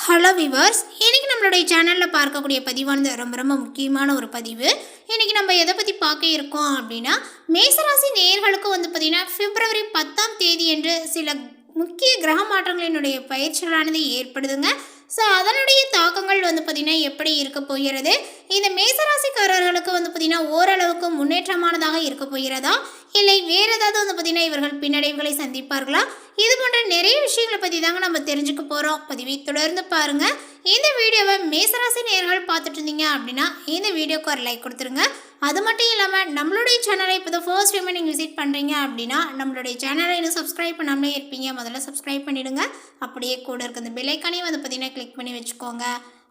Hello viewers, இன்றைக்கி நம்மளுடைய சேனலில் பார்க்கக்கூடிய பதிவானது ரொம்ப ரொம்ப முக்கியமான ஒரு பதிவு. இன்றைக்கி நம்ம எதை பற்றி பார்க்க இருக்கோம் அப்படின்னா, மேசராசி நேயர்களுக்கு பார்த்திங்கன்னா பிப்ரவரி 10ஆம் தேதி என்று சில முக்கிய கிரக மாற்றங்களினுடைய பயிற்சிகளானது ஏற்படுதுங்க. ஸோ அதனுடைய தாக்கங்கள் பார்த்திங்கன்னா எப்படி இருக்க போகிறது, இந்த மேசராசிக்காரர்களுக்கு பார்த்திங்கன்னா ஓரளவுக்கு முன்னேற்றமானதாக இருக்க போகிறதா, இல்லை வேறு ஏதாவது பார்த்திங்கன்னா இவர்கள் பின்னடைவுகளை சந்திப்பார்களா, இது போன்ற நிறைய விஷயங்களை பற்றி தாங்க நம்ம தெரிஞ்சுக்க போகிறோம். பதிவை தொடர்ந்து பாருங்கள். இந்த வீடியோவை மேசராசி நேயர்கள் பார்த்துட்டு இருந்தீங்க அப்படின்னா இந்த வீடியோக்கு ஒரு லைக் கொடுத்துருங்க. அது மட்டும் இல்லாமல் நம்மளுடைய சேனலை இப்போ தான் ஃபர்ஸ்ட் டைம் நீங்கள் விசிட் பண்ணுறீங்க அப்படின்னா நம்மளுடைய சேனலை இன்னும் சப்ஸ்கிரைப் பண்ணாமலே இருப்பீங்க, முதல்ல சப்ஸ்கிரைப் பண்ணிவிடுங்க. அப்படியே கூட இருக்க அந்த பெல் ஐக்கானையும் பார்த்திங்கன்னா கிளிக் பண்ணி வச்சுக்கோங்க.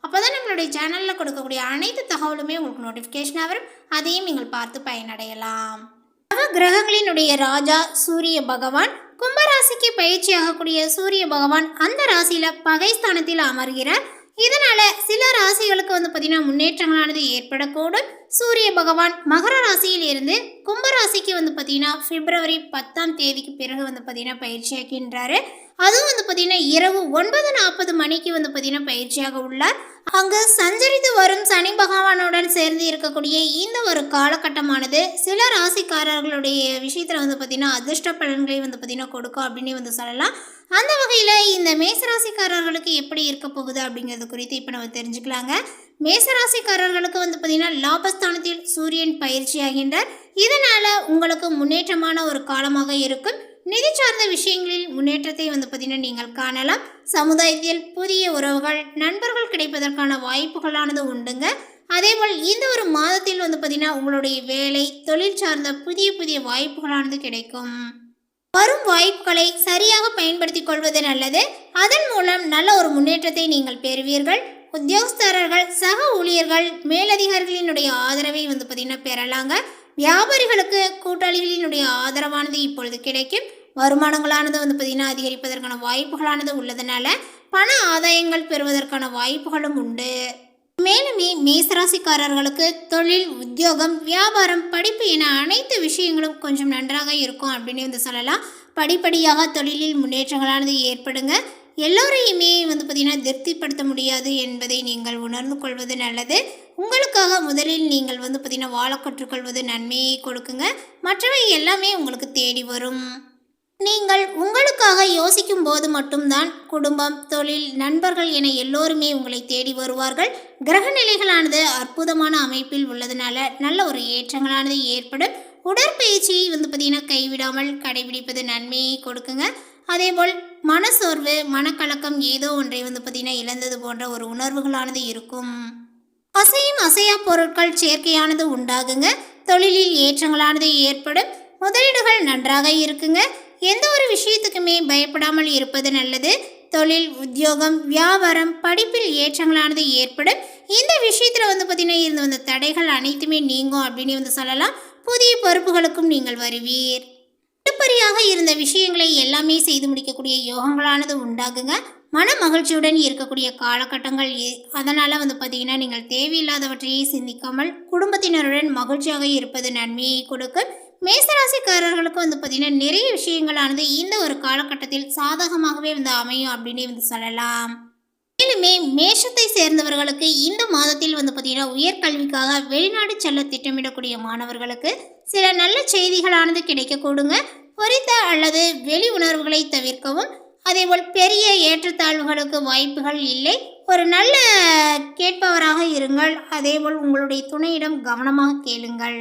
அப்போ தான் நம்மளுடைய சேனலில் கொடுக்கக்கூடிய அனைத்து தகவலுமே உங்களுக்கு நோட்டிஃபிகேஷனாக வரும், அதையும் நீங்கள் பார்த்து பயனடையலாம். கிரகங்களினுடைய ராஜா சூரிய பகவான், கும்பராசிக்கு பயிற்சி ஆகக்கூடிய சூரிய பகவான் அந்த ராசியில் பகைஸ்தானத்தில் அமர்கிறார். இதனால சில ராசிகளுக்கு பார்த்தீங்கன்னா முன்னேற்றங்களானது ஏற்படக்கூடும். சூரிய பகவான் மகர ராசியில் இருந்து கும்பராசிக்கு பார்த்தீங்கன்னா பிப்ரவரி 10ஆம் தேதிக்கு பிறகு பார்த்தீங்கன்னா பயிற்சியாகின்றாரு. அதுவும் பார்த்தீங்கன்னா இரவு 9:40 மணிக்கு பார்த்தீங்கன்னா பயிற்சியாக உள்ளார். அங்கு சஞ்சரித்து வரும் சனி பகவானுடன் சேர்ந்து இருக்கக்கூடிய இந்த ஒரு காலகட்டமானது சில ராசிக்காரர்களுடைய விஷயத்தில் பார்த்தீங்கன்னா அதிர்ஷ்ட பலன்களை பார்த்தீங்கன்னா கொடுக்கும் அப்படின்னு சொல்லலாம். அந்த வகையில் இந்த மேசராசிக்காரர்களுக்கு எப்படி இருக்க போகுது அப்படிங்கிறது குறித்து இப்போ நம்ம தெரிஞ்சுக்கலாங்க. மேசராசிக்காரர்களுக்கு பார்த்தீங்கன்னா லாபஸ்தானத்தில் சூரியன் பயிற்சி ஆகின்றார். இதனால் உங்களுக்கு முன்னேற்றமான ஒரு காலமாக இருக்கும். நிதி சார்ந்த விஷயங்களில் முன்னேற்றத்தை பார்த்தீங்கன்னா நீங்கள் காணலாம். சமுதாயத்தில் புதிய உறவுகள், நண்பர்கள் கிடைப்பதற்கான வாய்ப்புகளானது உண்டுங்க. அதேபோல் இந்த ஒரு மாதத்தில் பார்த்தீங்கன்னா உங்களுடைய வேலை, தொழில் சார்ந்த புதிய புதிய வாய்ப்புகளானது கிடைக்கும். வரும் வாய்ப்புகளை சரியாக பயன்படுத்திக் கொள்வது நல்லது. அதன் மூலம் நல்ல ஒரு முன்னேற்றத்தை நீங்கள் பெறுவீர்கள். உத்தியோகஸ்தரர்கள், சக ஊழியர்கள், மேலதிகாரிகளினுடைய ஆதரவை பார்த்தீங்கன்னா பெறலாங்க. வியாபாரிகளுக்கு கூட்டாளிகளினுடைய ஆதரவானது இப்பொழுது கிடைக்கும். வருமானங்களானது பார்த்தீங்கன்னா அதிகரிப்பதற்கான வாய்ப்புகளானது உள்ளதுனால பண ஆதாயங்கள் பெறுவதற்கான வாய்ப்புகளும் உண்டு. மேலுமே மேசராசிக்காரர்களுக்கு தொழில், உத்தியோகம், வியாபாரம், படிப்பு என அனைத்து விஷயங்களும் கொஞ்சம் நன்றாக இருக்கும் அப்படின்னு சொல்லலாம். படிப்படியாக தொழிலில் முன்னேற்றங்களானது ஏற்படுங்க. எல்லோரையுமே பார்த்திங்கன்னா திருப்திப்படுத்த முடியாது என்பதை நீங்கள் உணர்ந்து கொள்வது நல்லது. உங்களுக்காக முதலில் நீங்கள் பார்த்திங்கன்னா வாழ கற்றுக்கொள்வது நன்மையை கொடுக்குங்க. மற்றவை எல்லாமே உங்களுக்கு தேடி வரும். நீங்கள் உங்களுக்காக யோசிக்கும் போது மட்டும்தான் குடும்பம், தொழில், நண்பர்கள் என எல்லோருமே உங்களை தேடி வருவார்கள். கிரக நிலைகளானது அற்புதமான அமைப்பில் உள்ளதுனால நல்ல ஒரு ஏற்றங்களானது ஏற்படும். உடற்பயிற்சியை பார்த்திங்கன்னா கைவிடாமல் கடைபிடிப்பது நன்மையை கொடுக்குங்க. அதேபோல் மனசோர்வு, மனக்கலக்கம், ஏதோ ஒன்றை பார்த்திங்கன்னா இழந்தது போன்ற ஒரு உணர்வுகளானது இருக்கும். அசையும் அசையா பொருட்கள் சேர்க்கையானது உண்டாகுங்க. தொழிலில் ஏற்றங்களானது ஏற்படும். முதலீடுகள் நன்றாக இருக்குங்க. எந்த ஒரு விஷயத்துக்குமே பயப்படாமல் இருப்பது நல்லது. தொழில், உத்தியோகம், வியாபாரம், படிப்பில் ஏற்றங்களானது ஏற்படும். இந்த விஷயத்தில் பார்த்திங்கன்னா இருந்த வந்த தடைகள் அனைத்துமே நீங்கும் அப்படின்னு சொல்லலாம். புதிய பொறுப்புகளுக்கும் நீங்கள் வருவீர். இழுபறியாக இருந்த விஷயங்களை எல்லாமே செய்து முடிக்கக்கூடிய யோகங்களானது உண்டாகுங்க. மன மகிழ்ச்சியுடன் இருக்கக்கூடிய காலகட்டங்கள். அதனால் பார்த்திங்கன்னா நீங்கள் தேவையில்லாதவற்றையே சிந்திக்காமல் குடும்பத்தினருடன் மகிழ்ச்சியாக இருப்பது நன்மையை கொடுக்கும். மேசராசிக்காரர்களுக்கு பார்த்திங்கன்னா நிறைய விஷயங்களானது இந்த ஒரு காலகட்டத்தில் சாதகமாகவே அமையும் அப்படின்னு சொல்லலாம். மேலுமே மேஷத்தை சேர்ந்தவர்களுக்கு இந்த மாதத்தில் பார்த்திங்கன்னா உயர்கல்விக்காக வெளிநாடு செல்ல திட்டமிடக்கூடிய மாணவர்களுக்கு சில நல்ல செய்திகளானது கிடைக்கக்கூடுங்க. பொறித்த அல்லது வெளி உணர்வுகளை தவிர்க்கவும். அதேபோல் பெரிய ஏற்றத்தாழ்வுகளுக்கு வாய்ப்புகள் இல்லை. ஒரு நல்ல கேட்பவராக இருங்கள். அதேபோல் உங்களுடைய துணையிடம் கவனமாக கேளுங்கள்.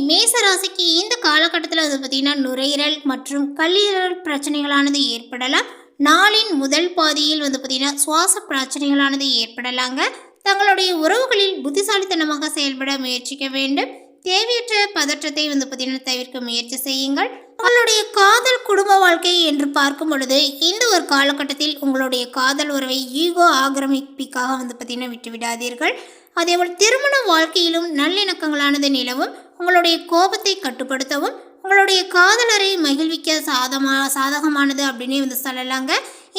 மேசராசிக்கு இந்த காலகட்டத்தில் பார்த்திங்கன்னா நுரையீரல் மற்றும் கல்லீரல் பிரச்சனைகளானது ஏற்படலாம். நாளின் முதல் பாதியில் பார்த்திங்கன்னா சுவாச பிரச்சனைகளானது ஏற்படலாங்க. தங்களுடைய உறவுகளில் புத்திசாலித்தனமாக செயல்பட முயற்சிக்க வேண்டும். தேவையற்ற பதற்றத்தை பார்த்திங்கன்னா தவிர்க்க முயற்சி செய்யுங்கள். உங்களுடைய காதல், குடும்ப வாழ்க்கை என்று பார்க்கும் பொழுது இந்த ஒரு காலகட்டத்தில் உங்களுடைய காதல் உறவை ஈகோ ஆக்கிரமிப்பிற்காக பார்த்திங்கன்னா விட்டுவிடாதீர்கள். அதேபோல் திருமண வாழ்க்கையிலும் நல்லிணக்கங்களானது நிலவும். உங்களுடைய கோபத்தை கட்டுப்படுத்தவும் உங்களுடைய காதலரை மகிழ்விக்க சாதகமானது அப்படின்னு சொல்லலாங்க.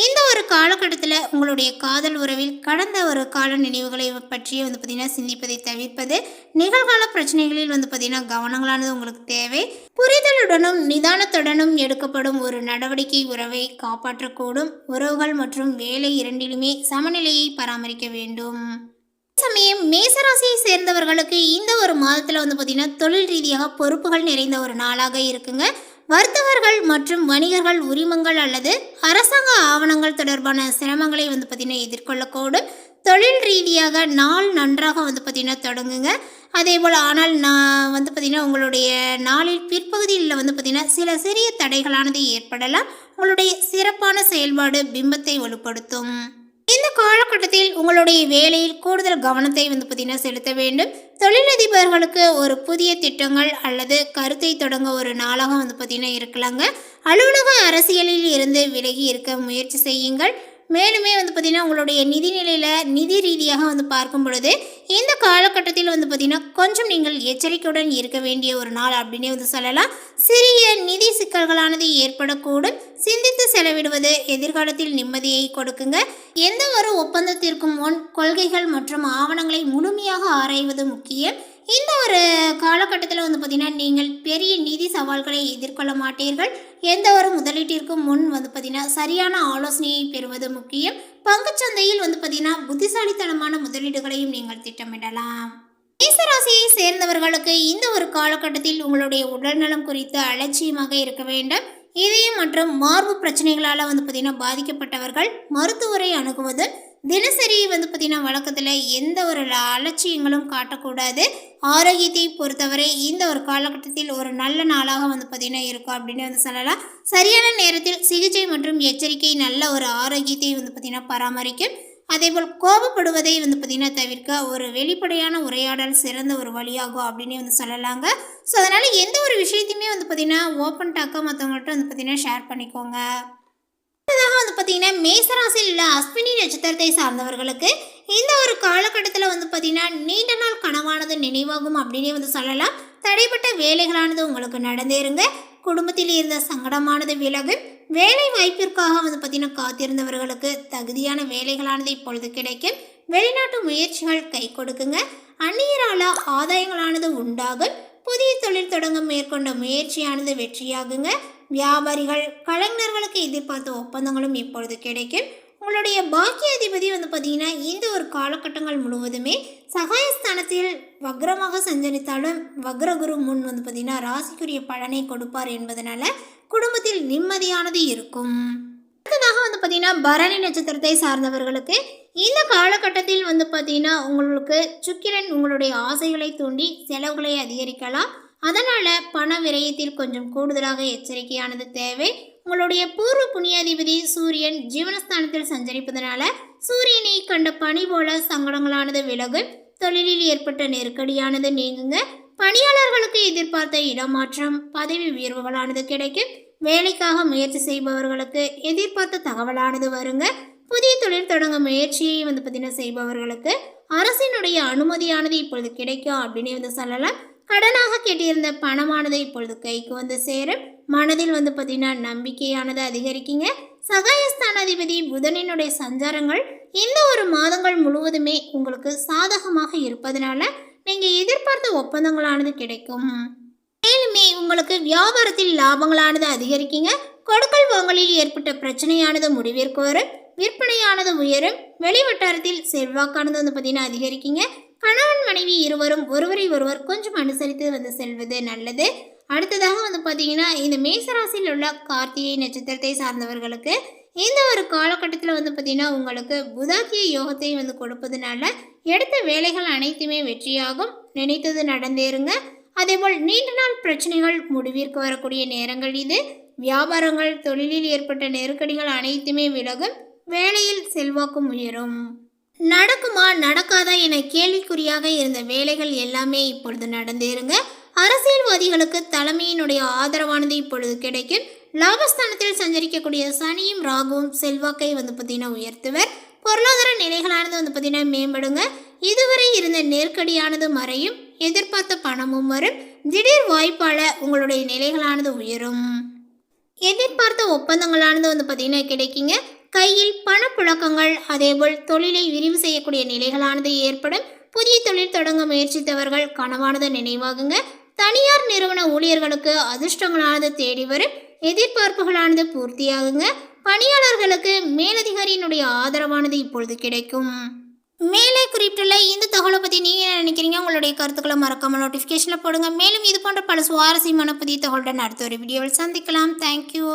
இந்த ஒரு காலகட்டத்தில் உங்களுடைய காதல் உறவில் கடந்த ஒரு கால நினைவுகளை பற்றி வந்து பார்த்திங்கன்னா சிந்திப்பதை தவிர்ப்பது, நிகழ்கால பிரச்சனைகளில் வந்து பார்த்திங்கன்னா கவனங்களானது உங்களுக்கு தேவை. புரிதலுடனும் நிதானத்துடனும் எடுக்கப்படும் ஒரு நடவடிக்கை உறவை காப்பாற்றக்கூடும். உறவுகள் மற்றும் வேலை இரண்டிலுமே சமநிலையை பராமரிக்க வேண்டும். சமயம் மேசராசியை சேர்ந்தவர்களுக்கு இந்த ஒரு மாதத்தில் வந்து பார்த்திங்கன்னா தொழில் ரீதியாக பொறுப்புகள் நிறைந்த ஒரு நாளாக இருக்குங்க. வர்த்தகர்கள் மற்றும் வணிகர்கள் உரிமங்கள் அல்லது அரசாங்க ஆவணங்கள் தொடர்பான சிரமங்களை வந்து பார்த்திங்கன்னா எதிர்கொள்ளக்கூடும். தொழில் ரீதியாக நாள் நன்றாக வந்து பார்த்திங்கன்னா தொடங்குங்க. அதே போல் ஆனால் நான் வந்து பார்த்திங்கன்னா உங்களுடைய நாளில் பிற்பகுதியில் வந்து பார்த்திங்கன்னா சில சிறிய தடைகளானது ஏற்படலாம். உங்களுடைய சிறப்பான செயல்பாடு பிம்பத்தை வலுப்படுத்தும். இந்த காலகட்டத்தில் உங்களுடைய வேலையில் கூடுதல் கவனத்தை வந்து பார்த்திங்கன்னா செலுத்த வேண்டும். தொழிலதிபர்களுக்கு ஒரு புதிய திட்டங்கள் அல்லது கருத்தை தொடங்க ஒரு நாளாக வந்து பார்த்திங்கன்னா இருக்கலாங்க. அலுவலக அரசியலில் இருந்து விலகி இருக்க முயற்சி செய்யுங்கள். மேலுமே வந்து பார்த்திங்கன்னா உங்களுடைய நிதி ரீதியாக வந்து பார்க்கும் பொழுது இந்த காலகட்டத்தில் வந்து பார்த்திங்கன்னா கொஞ்சம் நீங்கள் எச்சரிக்கையுடன் இருக்க வேண்டிய ஒரு நாள் அப்படின்னே வந்து சொல்லலாம். சிறிய நிதி சிக்கல்களானது ஏற்படக்கூடும். சிந்தித்து செலவிடுவது எதிர்காலத்தில் நிம்மதியை கொடுக்குங்க. எந்த ஒரு ஒப்பந்தத்திற்கும் முன் கொள்கைகள் மற்றும் ஆவணங்களை முழுமையாக ஆராய்வது முக்கியம். இந்த ஒரு காலகட்டத்தில் வந்து பார்த்திங்கன்னா நீங்கள் பெரிய நிதி சவால்களை எதிர்கொள்ள மாட்டீர்கள். எந்த ஒரு முதலீட்டிற்கும் முன் வந்து பார்த்திங்கன்னா சரியான ஆலோசனையை பெறுவது முக்கியம். பங்குச்சந்தையில் வந்து பார்த்திங்கன்னா புத்திசாலித்தனமான முதலீடுகளையும் நீங்கள் திட்டமிடலாம். மேசராசியை சேர்ந்தவர்களுக்கு இந்த ஒரு காலகட்டத்தில் உங்களுடைய உடல்நலம் குறித்து அலட்சியமாக இருக்க வேண்டும். இதயம் மற்றும் மார்பு பிரச்சனைகளால் வந்து பார்த்திங்கன்னா பாதிக்கப்பட்டவர்கள் மருத்துவரை அணுகுவது, தினசரி வந்து பார்த்திங்கன்னா வழக்கத்தில் எந்த ஒரு அலட்சியங்களும் காட்டக்கூடாது. ஆரோக்கியத்தை பொறுத்தவரை இந்த ஒரு காலகட்டத்தில் ஒரு நல்ல நாளாக வந்து பார்த்திங்கன்னா இருக்கும் அப்படின்னு வந்து சொல்லலாம். சரியான நேரத்தில் சிகிச்சை மற்றும் எச்சரிக்கை நல்ல ஒரு ஆரோக்கியத்தை வந்து பார்த்திங்கன்னா பராமரிக்கும். அதேபோல் கோபப்படுவதை வந்து பார்த்திங்கன்னா தவிர்க்க ஒரு வெளிப்படையான உரையாடல் சிறந்த ஒரு வழியாகும் அப்படின்னு வந்து சொல்லலாங்க. ஸோ அதனால் எந்த ஒரு விஷயத்தையுமே வந்து பார்த்திங்கன்னா ஓப்பன் டாக்காக மற்றவங்கள்ட்ட வந்து பார்த்திங்கன்னா ஷேர் பண்ணிக்கோங்க. அடுத்ததாக வந்து பார்த்திங்கன்னா மேசராசியில் உள்ள அஸ்வினி நட்சத்திரத்தை சார்ந்தவர்களுக்கு இந்த ஒரு காலகட்டத்தில் வந்து பார்த்திங்கன்னா நீண்ட நாள் கனவானது நினைவாகும் அப்படின்னே வந்து சொல்லலாம். தடைப்பட்ட வேலைகளானது உங்களுக்கு நடந்தேருங்க. குடும்பத்தில் இருந்த சங்கடமானது விலகும். வேலை வாய்ப்பிற்காக வந்து பார்த்திங்கன்னா காத்திருந்தவர்களுக்கு தகுதியான வேலைகளானது இப்பொழுது கிடைக்கும். வெளிநாட்டு முயற்சிகள் கை கொடுக்குங்க. அந்நியரால ஆதாயங்களானது உண்டாகும். புதிய தொழில் தொடங்க மேற்கொண்ட முயற்சியானது வெற்றியாகுங்க. வியாபாரிகள் கலைஞர்களுக்கு எதிர்பார்த்த ஒப்பந்தங்களும் இப்பொழுது கிடைக்கும். உங்களுடைய பாக்கிய அதிபதி வந்து பார்த்திங்கன்னா இந்த ஒரு காலகட்டங்கள் முழுவதுமே சகாயஸ்தானத்தில் வக்ரமாக சஞ்சரித்தாலும் வக்ரகுரு முன் வந்து பார்த்திங்கன்னா ராசிக்குரிய பலனை கொடுப்பார் என்பதனால குடும்பத்தில் நிம்மதியானது இருக்கும். அடுத்ததாக வந்து பார்த்திங்கன்னா பரணி நட்சத்திரத்தை சார்ந்தவர்களுக்கு இந்த காலகட்டத்தில் வந்து பார்த்திங்கன்னா உங்களுக்கு சுக்கிரன் உங்களுடைய ஆசைகளை தூண்டி செலவுகளை அதிகரிக்கலாம். அதனால் பண விரயத்தில் கொஞ்சம் கூடுதலாக எச்சரிக்கையானது தேவை. உங்களுடைய பூர்வ புண்ணியாதிபதி சூரியன் ஜீவனஸ்தானத்தில் சஞ்சரிப்பதனால சூரியனை கண்ட பனி போல சங்கடங்களானது விலகும். தொழிலில் ஏற்பட்ட நெருக்கடியானது நீங்குங்க. பணியாளர்களுக்கு எதிர்பார்த்த இடமாற்றம், பதவி உயர்வுகளானது கிடைக்கும். வேலைக்காக முயற்சி செய்பவர்களுக்கு எதிர்பார்த்த தகவலானது வருங்க. புதிய தொழில் தொடங்க முயற்சியை வந்து பார்த்தீங்கன்னா செய்பவர்களுக்கு அரசினுடைய அனுமதியானது இப்பொழுது கிடைக்கும் அப்படின்னு வந்து சொல்லலாம். கடனாக கேட்டிருந்த பணமானது இப்பொழுது கைக்கு வந்து சேரும். மனதில் வந்து பார்த்தீங்கன்னா நம்பிக்கையானது அதிகரிக்குங்க. சகாயஸ்தானாதிபதி புதனினுடைய சஞ்சாரங்கள் இந்த ஒரு மாதங்கள் முழுவதுமே உங்களுக்கு சாதகமாக இருப்பதனால நீங்கள் எதிர்பார்த்த ஒப்பந்தங்களானது கிடைக்கும். மேலுமே உங்களுக்கு வியாபாரத்தில் லாபங்களானது அதிகரிக்குங்க. கொடுக்கல் வாங்கலில் ஏற்பட்ட பிரச்சனையானது முடிவிற்கு வரும். விற்பனையானது உயரும். வெளிவட்டாரத்தில் செல்வாக்கானது வந்து பார்த்தீங்கன்னா அதிகரிக்குங்க. கணவன் மனைவி இருவரும் ஒருவரை ஒருவர் கொஞ்சம் அனுசரித்து வந்து செல்வது நல்லது. அடுத்ததாக வந்து பார்த்தீங்கன்னா இந்த மேசராசியில் உள்ள கார்த்திகை நட்சத்திரத்தை சார்ந்தவர்களுக்கு இந்த ஒரு காலகட்டத்தில் வந்து பார்த்திங்கன்னா உங்களுக்கு புதாக்கிய யோகத்தை வந்து கொடுப்பதுனால எடுத்த வேலைகள் அனைத்துமே வெற்றியாகும். நினைத்தது நடந்தேருங்க. அதேபோல் நீண்ட நாள் பிரச்சனைகள் முடிவிற்கு வரக்கூடிய நேரங்கள் இது. வியாபாரங்கள் தொழிலில் ஏற்பட்ட நெருக்கடிகள் அனைத்துமே விலகும். வேலையில் செல்வாக்கும் உயரும். நடக்குமா நடக்காதா என கேள்விக்குறியாக இருந்த வேலைகள் எல்லாமே இப்பொழுது நடந்தேருங்க. அரசியல்வாதிகளுக்கு தலைமையினுடைய ஆதரவானது இப்பொழுது கிடைக்கும். லாபஸ்தானத்தில் சஞ்சரிக்கக்கூடிய சனியும் ராகுவும் செல்வாக்கை வந்து பார்த்தீங்கன்னா உயர்த்துவர். பொருளாதார நிலைகளானது வந்து பார்த்தீங்கன்னா மேம்படுங்க. இதுவரை இருந்த நெருக்கடியானது மறையும். எதிர்பார்த்த பணமும் வரும். திடீர் வாய்ப்பால உங்களுடைய நிலைகளானது உயரும். எதிர்பார்த்த ஒப்பந்தங்களானது வந்து பார்த்தீங்கன்னா கிடைக்குங்க. கையில் பணப்புழக்கங்கள், அதேபோல் தொழிலை விரிவு செய்யக்கூடிய நிலைகளானது ஏற்படும். புதிய தொழில் தொடங்க முயற்சித்தவர்கள் கனவானது நினைவாகுங்க. தனியார் நிறுவன ஊழியர்களுக்கு அதிர்ஷ்டங்களானது தேடி வரும். எதிர்பார்ப்புகளானது பூர்த்தியாகுங்க. பணியாளர்களுக்கு மேலதிகாரியினுடைய ஆதரவானது இப்பொழுது கிடைக்கும். மேலே குறிப்பிட்டுள்ள இந்த தகவலை பற்றி நீங்கள் என்ன நினைக்கிறீங்க? உங்களுடைய கருத்துக்களை மறக்காமல் நோட்டிஃபிகேஷனில் போடுங்க. மேலும் இது போன்ற பல சுவாரஸ்யமான புதிய தகவலுடன் அடுத்த ஒரு வீடியோவில் சந்திக்கலாம். தேங்க்யூ.